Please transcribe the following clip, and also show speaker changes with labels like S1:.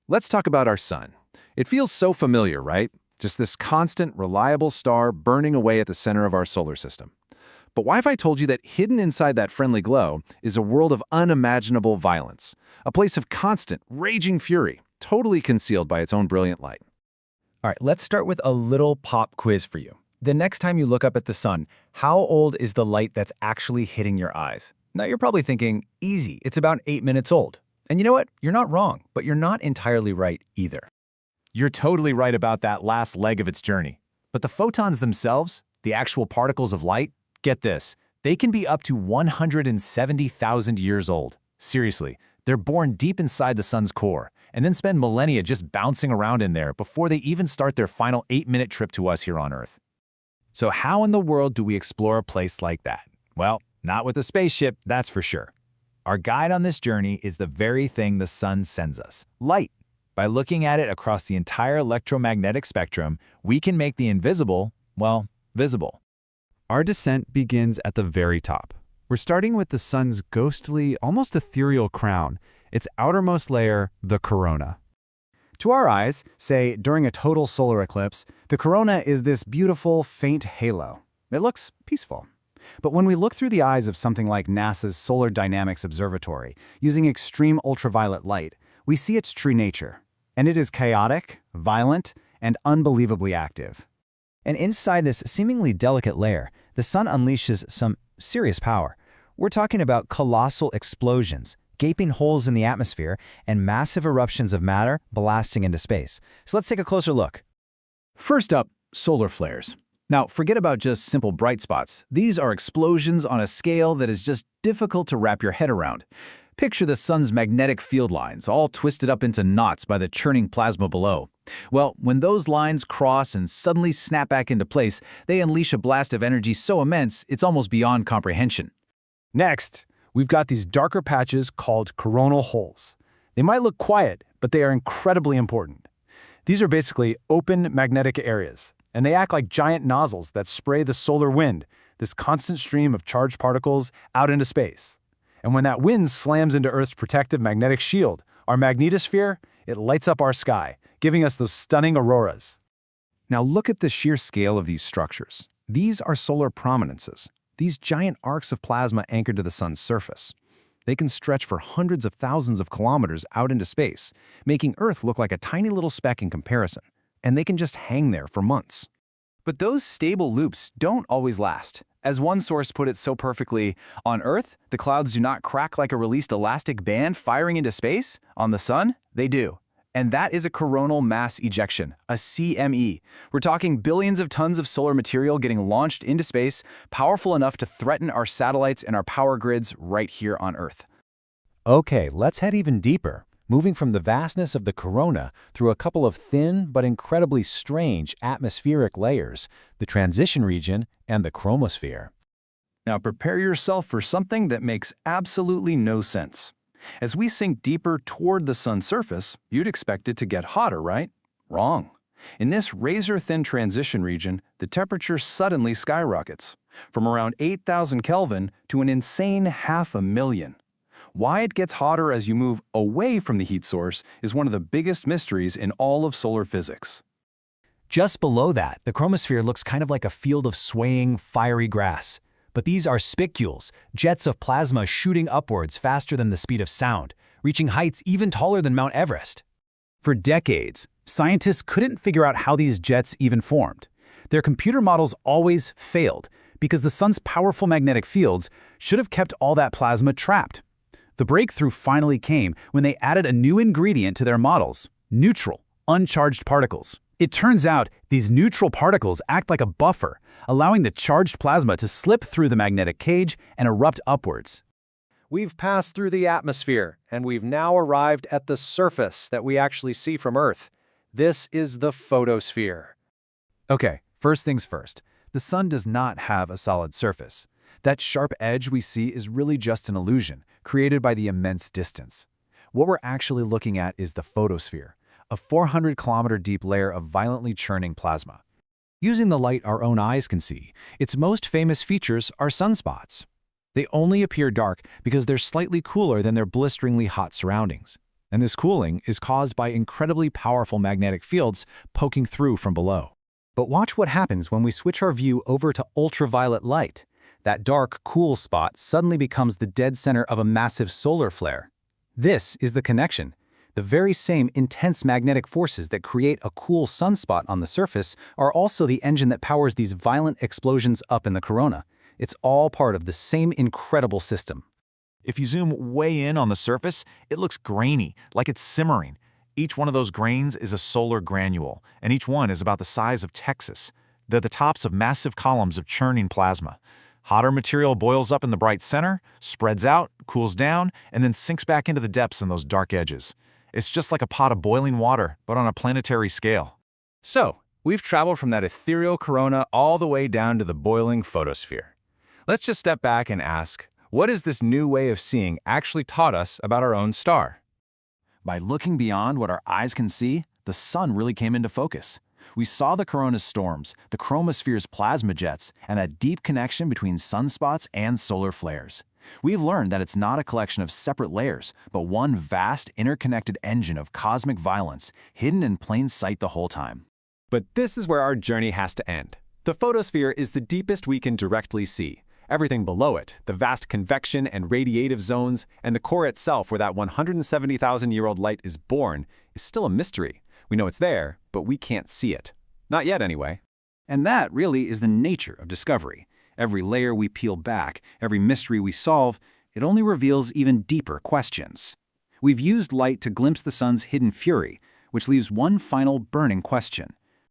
S1: Let's talk about our sun. It feels so familiar, right? Just this constant, reliable star burning away at the center of our solar system. But why have I told you that hidden inside that friendly glow is a world of unimaginable violence, a place of constant, raging fury, totally concealed by its own brilliant light?
S2: All right, let's start with a little pop quiz for you. The next time you look up at the sun, how old is the light that's actually hitting your eyes? Now you're probably thinking, easy, it's about 8 minutes old. And you know what? You're not wrong, but you're not entirely right either.
S3: You're totally right about that last leg of its journey. But the photons themselves, the actual particles of light, get this, they can be up to 170,000 years old. Seriously, they're born deep inside the sun's core, and then spend millennia just bouncing around in there before they even start their final 8-minute trip to us here on Earth. So how in the world do we explore a place like that? Well, not with a spaceship, that's for sure. Our guide on this journey is the very thing the sun sends us, light. By looking at it across the entire electromagnetic spectrum, we can make the invisible, well, visible.
S4: Our descent begins at the very top. We're starting with the sun's ghostly, almost ethereal crown, its outermost layer, the corona.
S5: To our eyes, say during a total solar eclipse, the corona is this beautiful, faint halo. It looks peaceful. But when we look through the eyes of something like NASA's Solar Dynamics Observatory, using extreme ultraviolet light, we see its true nature. And it is chaotic, violent, and unbelievably active.
S2: And inside this seemingly delicate layer, the sun unleashes some serious power. We're talking about colossal explosions, gaping holes in the atmosphere, and massive eruptions of matter blasting into space. So let's take a closer look.
S1: First up, solar flares. Now, forget about just simple bright spots. These are explosions on a scale that is just difficult to wrap your head around. Picture the sun's magnetic field lines, all twisted up into knots by the churning plasma below. Well, when those lines cross and suddenly snap back into place, they unleash a blast of energy so immense it's almost beyond comprehension.
S5: Next, we've got these darker patches called coronal holes. They might look quiet, but they are incredibly important. These are basically open magnetic areas, and they act like giant nozzles that spray the solar wind, this constant stream of charged particles, out into space. And when that wind slams into Earth's protective magnetic shield, our magnetosphere, it lights up our sky, giving us those stunning auroras.
S1: Now look at the sheer scale of these structures. These are solar prominences, these giant arcs of plasma anchored to the sun's surface. They can stretch for hundreds of thousands of kilometers out into space, making Earth look like a tiny little speck in comparison. And they can just hang there for months. But those stable loops don't always last. As one source put it so perfectly, on Earth, the clouds do not crack like a released elastic band firing into space. On the sun, they do. And that is a coronal mass ejection, a CME. We're talking billions of tons of solar material getting launched into space, powerful enough to threaten our satellites and our power grids right here on Earth.
S2: Okay, let's head even deeper, moving from the vastness of the corona through a couple of thin but incredibly strange atmospheric layers, the transition region and the chromosphere.
S1: Now prepare yourself for something that makes absolutely no sense. As we sink deeper toward the sun's surface, you'd expect it to get hotter, right? Wrong. In this razor-thin transition region, the temperature suddenly skyrockets, from around 8,000 Kelvin to an insane 500,000. Why it gets hotter as you move away from the heat source is one of the biggest mysteries in all of solar physics.
S3: Just below that, the chromosphere looks kind of like a field of swaying, fiery grass. But these are spicules, jets of plasma shooting upwards faster than the speed of sound, reaching heights even taller than Mount Everest.
S6: For decades, scientists couldn't figure out how these jets even formed. Their computer models always failed because the sun's powerful magnetic fields should have kept all that plasma trapped. The breakthrough finally came when they added a new ingredient to their models: neutral, uncharged particles. It turns out these neutral particles act like a buffer, allowing the charged plasma to slip through the magnetic cage and erupt upwards.
S7: We've passed through the atmosphere, and we've now arrived at the surface that we actually see from Earth. This is the photosphere.
S4: Okay, first things first. The sun does not have a solid surface. That sharp edge we see is really just an illusion, created by the immense distance. What we're actually looking at is the photosphere, a 400-kilometer deep layer of violently churning plasma. Using the light our own eyes can see, its most famous features are sunspots. They only appear dark because they're slightly cooler than their blisteringly hot surroundings.
S3: And this cooling is caused by incredibly powerful magnetic fields poking through from below.
S2: But watch what happens when we switch our view over to ultraviolet light. That dark, cool spot suddenly becomes the dead center of a massive solar flare. This is the connection. The very same intense magnetic forces that create a cool sunspot on the surface are also the engine that powers these violent explosions up in the corona. It's all part of the same incredible system.
S3: If you zoom way in on the surface, it looks grainy, like it's simmering. Each one of those grains is a solar granule, and each one is about the size of Texas. They're the tops of massive columns of churning plasma. Hotter material boils up in the bright center, spreads out, cools down, and then sinks back into the depths in those dark edges. It's just like a pot of boiling water, but on a planetary scale.
S1: So, we've traveled from that ethereal corona all the way down to the boiling photosphere. Let's just step back and ask, what has this new way of seeing actually taught us about our own star? By looking beyond what our eyes can see, the sun really came into focus. We saw the corona's storms, the chromosphere's plasma jets, and that deep connection between sunspots and solar flares. We've learned that it's not a collection of separate layers, but one vast, interconnected engine of cosmic violence, hidden in plain sight the whole time.
S7: But this is where our journey has to end. The photosphere is the deepest we can directly see. Everything below it, the vast convection and radiative zones, and the core itself where that 170,000-year-old light is born, is still a mystery. We know it's there, but we can't see it. Not yet, anyway.
S1: And that really is the nature of discovery. Every layer we peel back, every mystery we solve, it only reveals even deeper questions. We've used light to glimpse the sun's hidden fury, which leaves one final burning question.